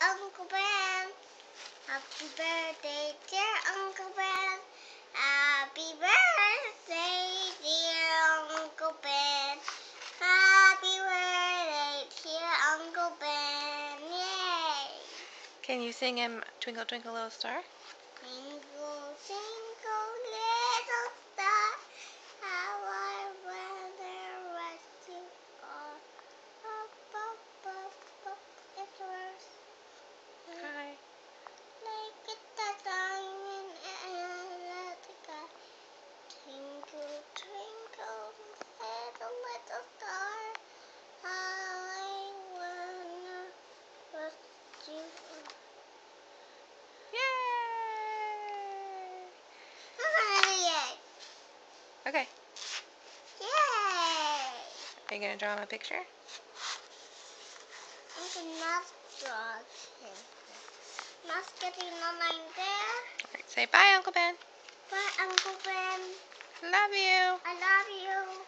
Uncle Ben. Happy birthday, dear Uncle Ben. Happy birthday, dear Uncle Ben. Happy birthday, dear Uncle Ben. Yay! Can you sing him Twinkle Twinkle Little Star? Twinkle, twinkle, little star, how I wonder what you are. Up, up, up, up, it's yours. Hi. Like a diamond and let it go. Twinkle, twinkle, little star, how I wonder what you are. Yay! Yay! Okay. Yay! Are you going to draw him a picture? I cannot draw him. Not getting the line there. Alright, say bye, Uncle Ben. Bye, Uncle Ben. Love you. I love you.